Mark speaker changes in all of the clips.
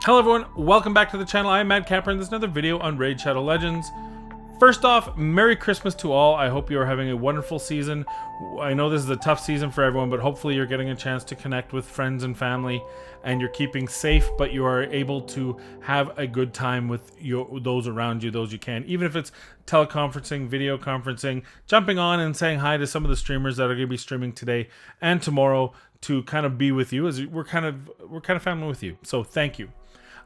Speaker 1: Hello everyone, welcome back to the channel. I am Mad Capper and this is another video on Raid Shadow Legends. First off, Merry Christmas to all. I hope you are having a wonderful season. I know this is a tough season for everyone, but hopefully you're getting a chance to connect with friends and family and you're keeping safe, but you are able to have a good time with those around you, those you can. Even if it's teleconferencing, video conferencing, jumping on and saying hi to some of the streamers that are going to be streaming today and tomorrow to kind of be with you, as we're kind of family with you. So thank you.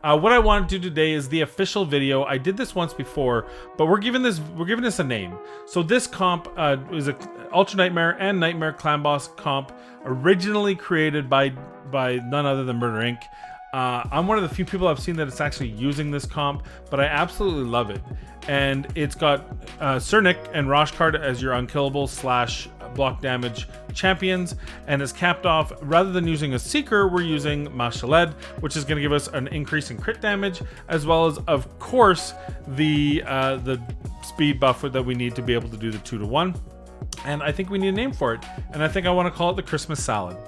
Speaker 1: What I want to do today is the official video. I did this once before, but we're giving this a name. So this comp is a Ultra Nightmare and Nightmare Clan Boss comp, originally created by none other than Murderlnc. I'm one of the few people I've seen that it's actually using this comp, but I absolutely love it. And it's got Nick and Roshcard as your unkillable / block damage champions, and is capped off. Rather than using a seeker, we're using masteries, which is going to give us an increase in crit damage, as well as, of course, the speed buff that we need to be able to do the 2-to-1. And I think we need a name for it, and I think I want to call it the Christmas Salad.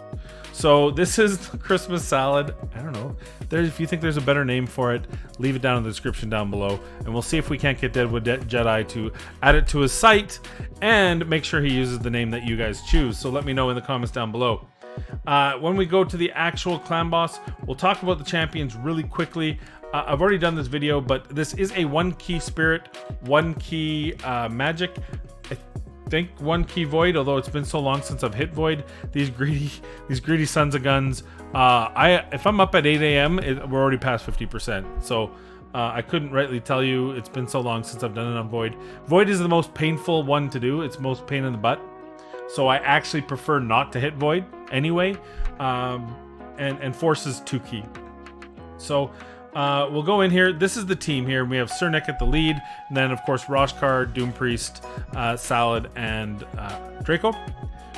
Speaker 1: So this is the Christmas Salad. I don't know. If you think there's a better name for it, leave it down in the description down below. And we'll see if we can't get Deadwood Jedi to add it to his site and make sure he uses the name that you guys choose. So let me know in the comments down below. When we go to the actual clan boss, we'll talk about the champions really quickly. I've already done this video, but this is a 1-key spirit, 1-key magic. I think 1-key void, although it's been so long since I've hit void. These greedy sons of guns. If I'm up at 8 a.m., we're already past 50%. So I couldn't rightly tell you. It's been so long since I've done it on void. Void is the most painful one to do. It's most pain in the butt. So I actually prefer not to hit void anyway. And force is 2-key. So we'll go in here. This is the team here. We have Nick at the lead, and then of course Roshcard, Doompriest, Salad, and Draco.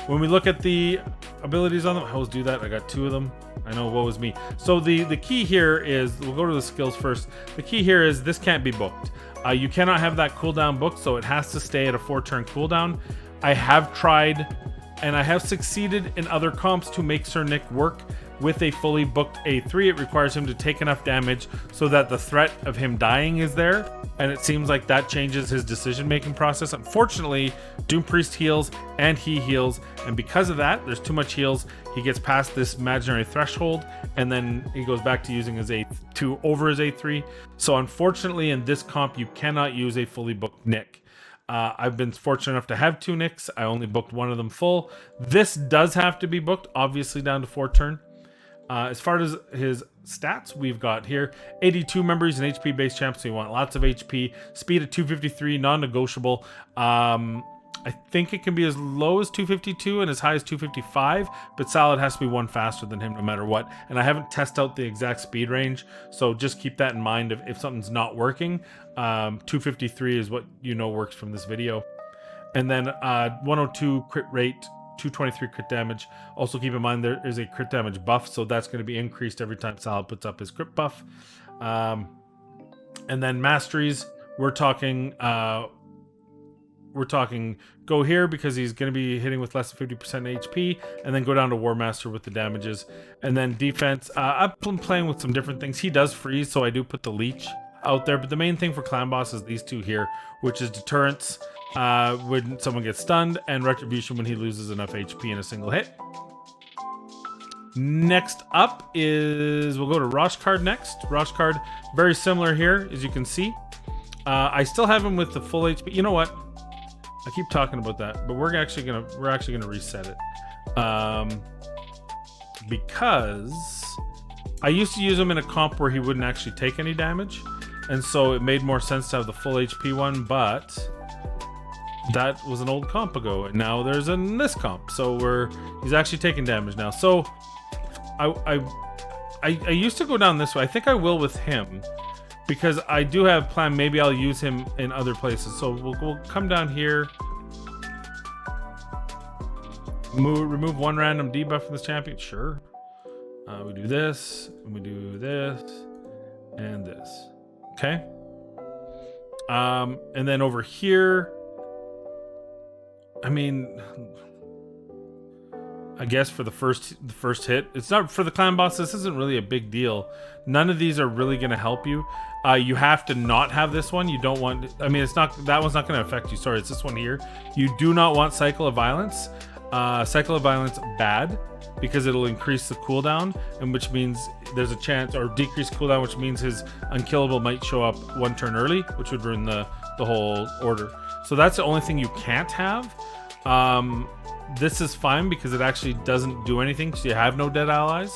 Speaker 1: When we look at the abilities on them, I always do that. I got 2 of them. I know, woe is me. So the key here is, we'll go to the skills first. The key here is this can't be booked. You cannot have that cooldown booked, so it has to stay at a 4-turn cooldown. I have tried, and I have succeeded in other comps to make Nick work with a fully booked A3. It requires him to take enough damage so that the threat of him dying is there, and it seems like that changes his decision-making process. Unfortunately, Doompriest heals and he heals, and because of that, there's too much heals. He gets past this imaginary threshold, and then he goes back to using his A2 over his A3. So unfortunately, in this comp, you cannot use a fully booked Nick. I've been fortunate enough to have 2 Nicks. I only booked 1 of them full. This does have to be booked, obviously down to 4-turn. As far as his stats, we've got here 82 members, an HP based champ, so you want lots of HP. Speed at 253, non-negotiable. I think it can be as low as 252 and as high as 255, but Salad has to be 1 faster than him no matter what. And I haven't tested out the exact speed range, so just keep that in mind if something's not working. 253 is what you know works from this video. And then 102 crit rate, 223 crit damage. Also keep in mind there is a crit damage buff, so that's going to be increased every time Salad puts up his crit buff. And then masteries, we're talking go here because he's going to be hitting with less than 50% HP, and then go down to War Master with the damages. And then defense, I've been playing with some different things. He does freeze, so I do put the leech out there, but the main thing for clan boss is these 2 here, which is deterrence when someone gets stunned, and retribution when he loses enough HP in a single hit. Next up is, we'll go to Roshcard next. Roshcard, very similar here, as you can see. I still have him with the full HP. You know what? I keep talking about that, but we're actually gonna reset it, because I used to use him in a comp where he wouldn't actually take any damage, and so it made more sense to have the full HP one, but that was an old comp ago, and now there's in this comp, so he's actually taking damage now. So I used to go down this way. I think I will with him, because I do have plan. Maybe I'll use him in other places. So we'll come down here, remove 1 random debuff from this champion. Sure. We do this, and we do this, and this. Okay. And then over here, I mean, I guess, for the first hit. It's not for the clan boss. This isn't really a big deal. None of these are really going to help you. You have to not have this one. You don't want, I mean, it's not, that one's not going to affect you. Sorry, it's this one here. You do not want Cycle of Violence. Cycle of Violence, bad, because it'll increase the cooldown, and which means there's a chance, or decrease cooldown, which means his unkillable might show up 1 turn early, which would ruin the whole order. So that's the only thing you can't have. This is fine because it actually doesn't do anything because you have no dead allies,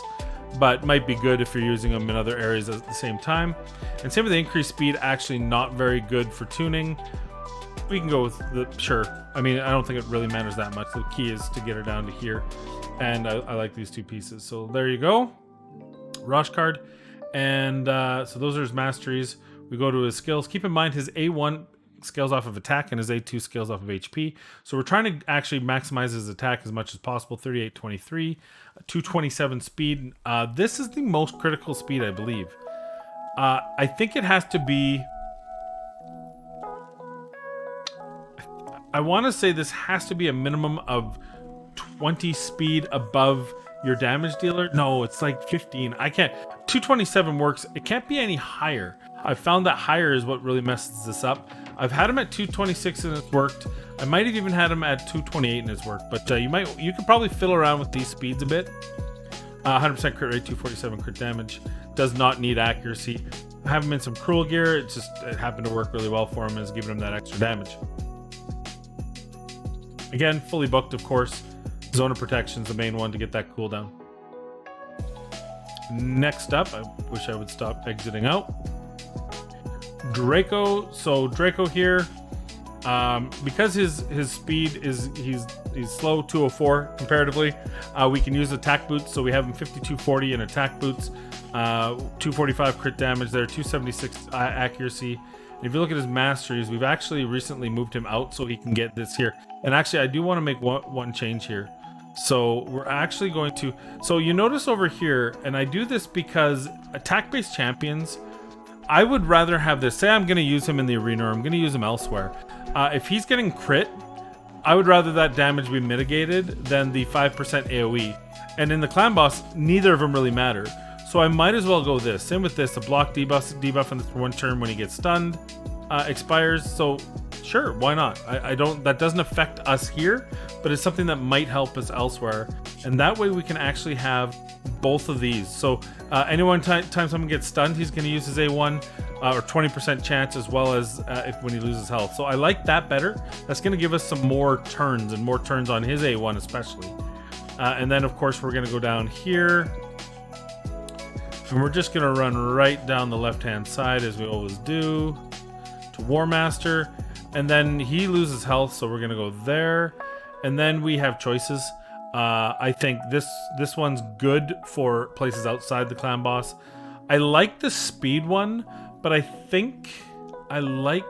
Speaker 1: but might be good if you're using them in other areas at the same time. And same with the increased speed, actually not very good for tuning. We can go with the, sure. I mean, I don't think it really matters that much. The key is to get her down to here. And I like these 2 pieces. So there you go. Roshcard. And so those are his masteries. We go to his skills. Keep in mind his A1 scales off of attack and his A2 scales off of HP. So we're trying to actually maximize his attack as much as possible. 3823, 227 speed. This is the most critical speed, I believe. I think it has to be, I want to say this has to be a minimum of 20 speed above your damage dealer. No, it's like 15. I can't. 227 works. It can't be any higher. I've found that higher is what really messes this up. I've had him at 226 and it's worked. I might have even had him at 228 and it's worked. But you could probably fiddle around with these speeds a bit. 100% crit rate, 247 crit damage. Does not need accuracy. I have him in some cruel gear. It happened to work really well for him and is giving him that extra damage. Again, fully booked, of course. Zone of Protection is the main one to get that cooldown. Next up, I wish I would stop exiting out. Draco. So Draco here, because his speed is he's slow, 204 comparatively. We can use attack boots, so we have him 5240 in attack boots, 245 crit damage there, 276 accuracy. And if you look at his masteries, we've actually recently moved him out so he can get this here. And actually, I do want to make one change here. So we're actually going to, so you notice over here, and I do this because attack-based champions, I would rather have this. Say I'm going to use him in the arena, or I'm going to use him elsewhere. If he's getting crit, I would rather that damage be mitigated than the 5% AoE. And in the clan boss, neither of them really matter. So I might as well go this. Same with this, the block debuff on this for 1 turn when he gets stunned expires. So sure, why not? I don't, that doesn't affect us here, but it's something that might help us elsewhere. And that way we can actually have both of these. So time someone gets stunned, he's going to use his A1 or 20% chance, as well as when he loses health. So I like that better. That's going to give us some more turns, and more turns on his A1 especially. And then of course we're going to go down here. And we're just going to run right down the left-hand side, as we always do, to War Master. And then he loses health, so we're going to go there. And then we have choices. I think this one's good for places outside the clan boss. I like the speed one, but I think I like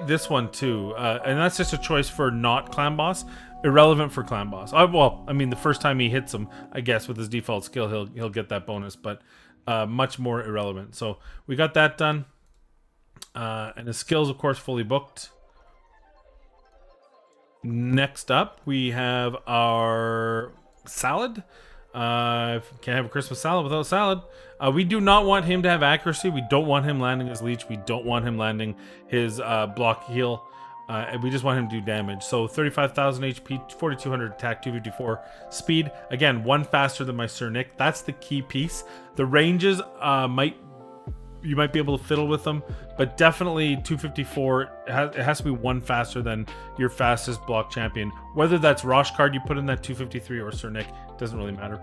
Speaker 1: this one too. And that's just a choice for not clan boss. Irrelevant for clan boss. Well, I mean, the first time he hits him, I guess with his default skill, he'll get that bonus, but much more irrelevant. So we got that done, and his skills, of course, fully booked. Next up, we have our salad. Can't have a Christmas salad without salad. We do not want him to have accuracy. We don't want him landing his leech. We don't want him landing his block heal. And we just want him to do damage. So 35,000 HP, 4,200 attack, 254 speed. Again, 1 faster than my Sir Nick. That's the key piece. The ranges you might be able to fiddle with them, but definitely 254. It has to be 1 faster than your fastest block champion. Whether that's Roshcard you put in that 253 or Sir Nick, doesn't really matter.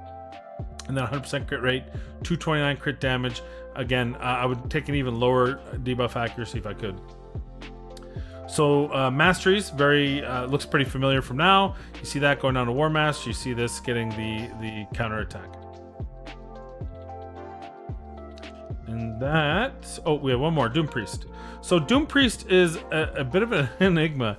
Speaker 1: And then 100% crit rate, 229 crit damage. Again, I would take an even lower debuff accuracy if I could. So masteries, looks pretty familiar from now. You see that going down to War Master. You see this getting the counter attack. And that, oh, we have one more, Doompriest. So Doompriest is a bit of an enigma.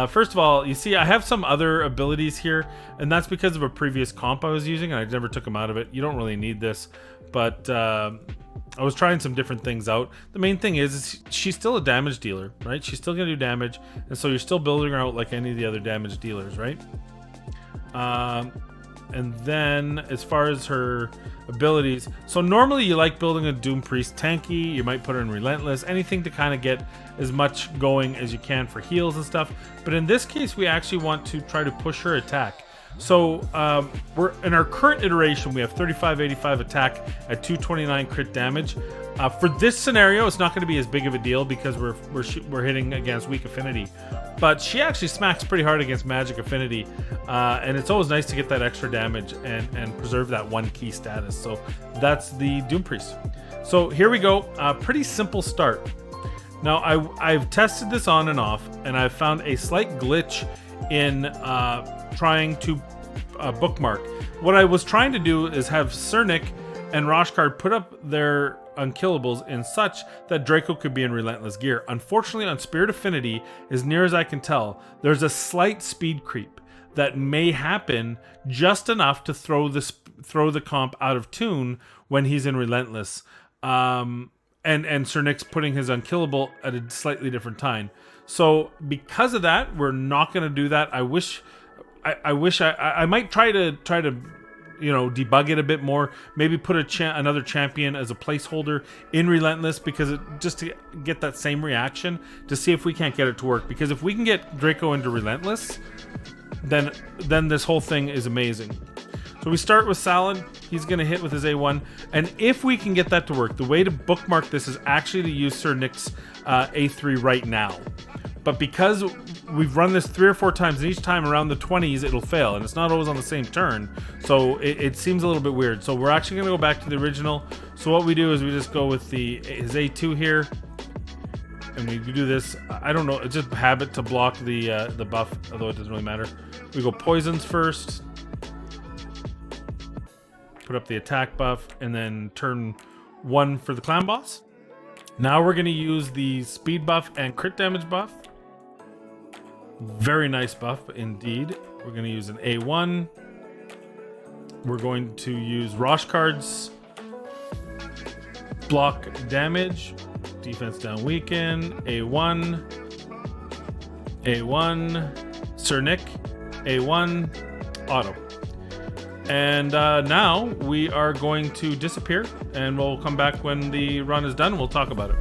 Speaker 1: First of all, you see I have some other abilities here, and that's because of a previous comp I was using, and I never took them out of it. You don't really need this, but I was trying some different things out. The main thing is she's still a damage dealer, right? She's still going to do damage, and so you're still building her out like any of the other damage dealers, right? And then as far as her abilities, so normally you like building a Doompriest tanky, you might put her in Relentless, anything to kind of get as much going as you can for heals and stuff. But in this case, we actually want to try to push her attack. So we're in our current iteration, we have 3585 attack at 229 crit damage. For this scenario, it's not going to be as big of a deal because we're hitting against weak affinity, but she actually smacks pretty hard against magic affinity, and it's always nice to get that extra damage and preserve that one key status. So that's the Doompriest. So here we go. Pretty simple start. Now I've tested this on and off, and I've found a slight glitch in trying to bookmark. What I was trying to do is have Cernic and Roshcard put up their unkillables in such that Draco could be in Relentless gear. Unfortunately, on Spirit Affinity, as near as I can tell, there's a slight speed creep that may happen just enough to throw the comp out of tune when he's in Relentless. And Cernic's putting his unkillable at a slightly different time. So because of that, we're not going to do that. I wish I might try to debug it a bit more. Maybe put another champion as a placeholder in Relentless, because just to get that same reaction, to see if we can't get it to work. Because if we can get Draco into Relentless, then this whole thing is amazing. So we start with Salad. He's going to hit with his A1. And if we can get that to work, the way to bookmark this is actually to use Sir Nick's A3 right now. But because we've run this 3 or 4 times, and each time around the 20s, it'll fail. And it's not always on the same turn. So it seems a little bit weird. So we're actually going to go back to the original. So what we do is we just go with his A2 here. And we do this. I don't know. It's just habit to block the buff, although it doesn't really matter. We go Poisons first. Put up the attack buff. And then turn 1 for the clan boss. Now we're going to use the speed buff and crit damage buff. Very nice buff indeed. We're going to use an A1. We're going to use Roshcard's block damage, defense down weaken, A1, Sir Nick, A1, auto. And now we are going to disappear, and we'll come back when the run is done. We'll talk about it.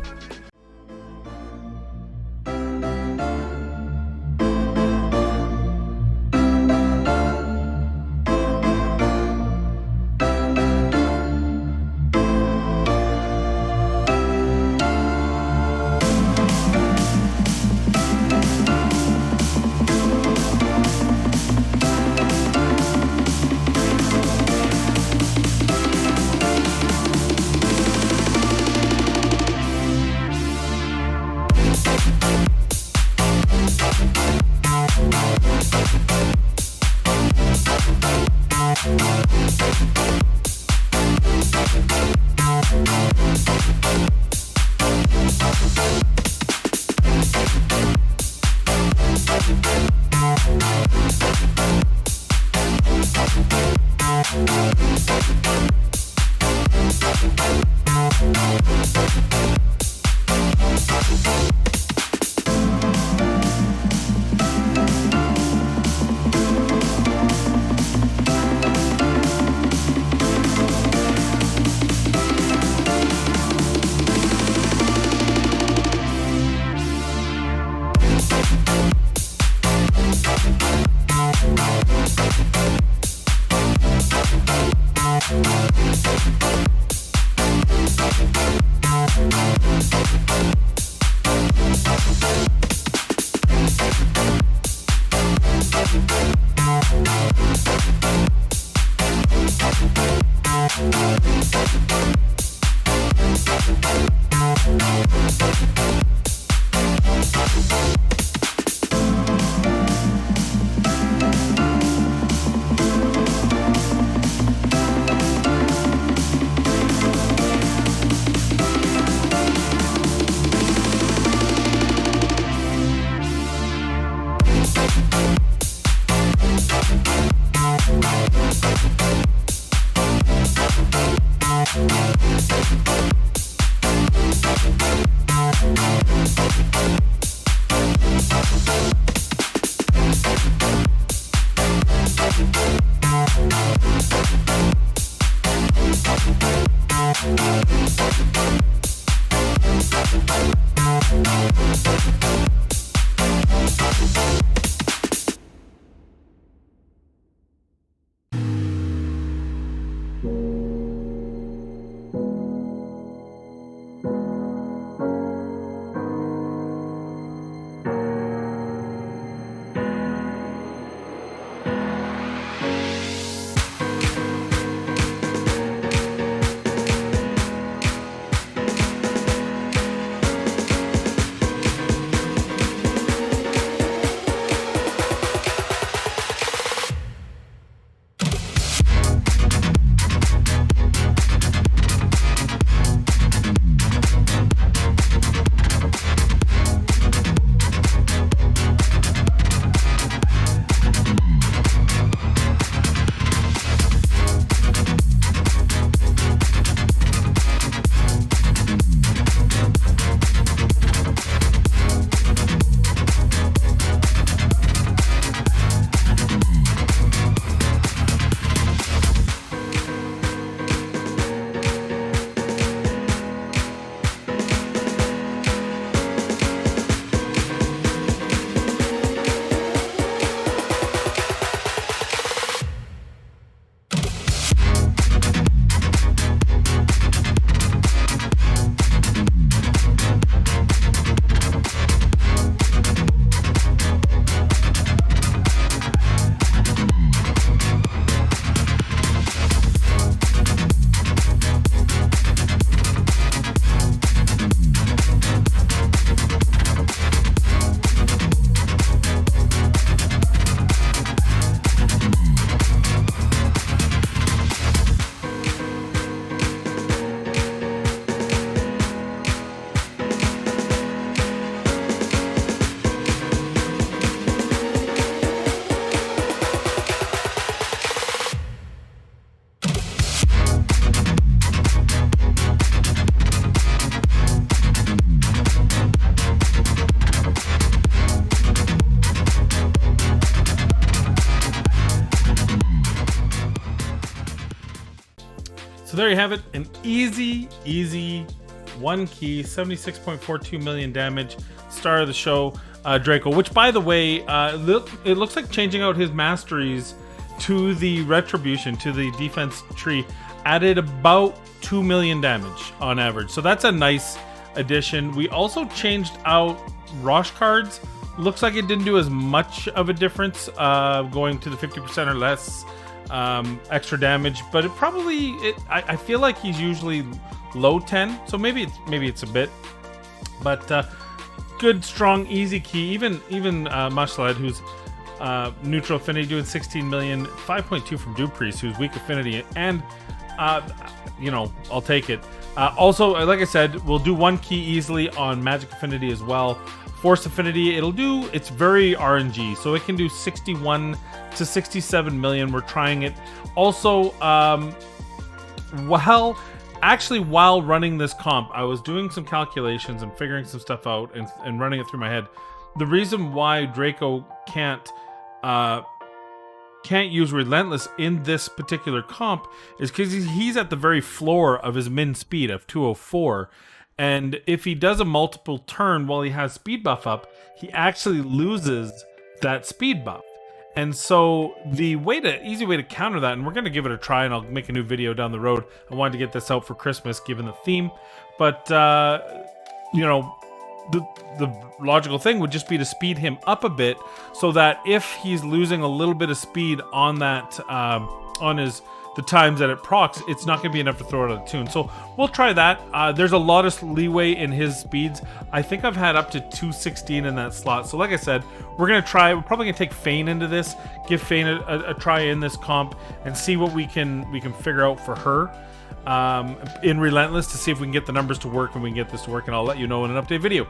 Speaker 1: So there you have it, an easy one key, 76.42 million damage, star of the show, Draco, which by the way, it looks like changing out his masteries to the retribution, to the defense tree, added about 2 million damage on average. So that's a nice addition. We also changed out Roshcards. Looks like it didn't do as much of a difference, going to the 50% or less extra damage, but it probably, I feel like he's usually low 10, so maybe it's a bit, but good, strong, easy key. Even Mushlad, who's neutral affinity, doing 16 million, 5.2 from Doompriest, who's weak affinity, and you know, I'll take it. Also, like I said, we'll do one key easily on magic affinity as well. Force affinity, it's very RNG, so it can do 61 to 67 million. We're trying it. Also, while running this comp, I was doing some calculations and figuring some stuff out and running it through my head. The reason why Draco can't use Relentless in this particular comp is because he's at the very floor of his min speed of 204. And if he does a multiple turn while he has speed buff up, he actually loses that speed buff. And so the easy way to counter that, and we're going to give it a try, and I'll make a new video down the road. I wanted to get this out for Christmas, given the theme. But, you know, the logical thing would just be to speed him up a bit, so that if he's losing a little bit of speed on that, on the times that it procs, it's not going to be enough to throw it out of tune. So we'll try that. There's a lot of leeway in his speeds. I think I've had up to 216 in that slot. So like I said, we're going to try. We're probably going to take Fane into this, give Fane a try in this comp, and see what we can figure out for her in Relentless, to see if we can get the numbers to work and we can get this to work, and I'll let you know in an update video.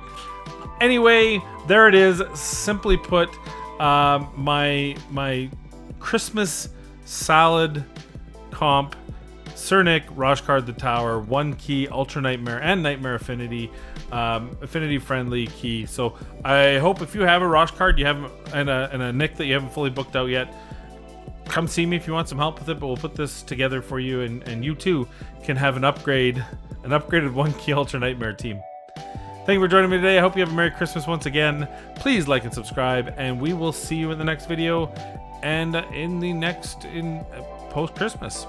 Speaker 1: Anyway, there it is. Simply put, my Christmas salad comp: Cernic, Roshcard the Tower, one key, Ultra Nightmare, and Nightmare Affinity, affinity friendly key. So I hope if you have a Roshcard you haven't, and a Nick that you haven't fully booked out yet, come see me if you want some help with it. But we'll put this together for you, and you too can have an upgrade an upgraded 1 key Ultra Nightmare team. Thank you for joining me today. I hope you have a Merry Christmas once again. Please like and subscribe, and we will see you in the next video and in post-Christmas.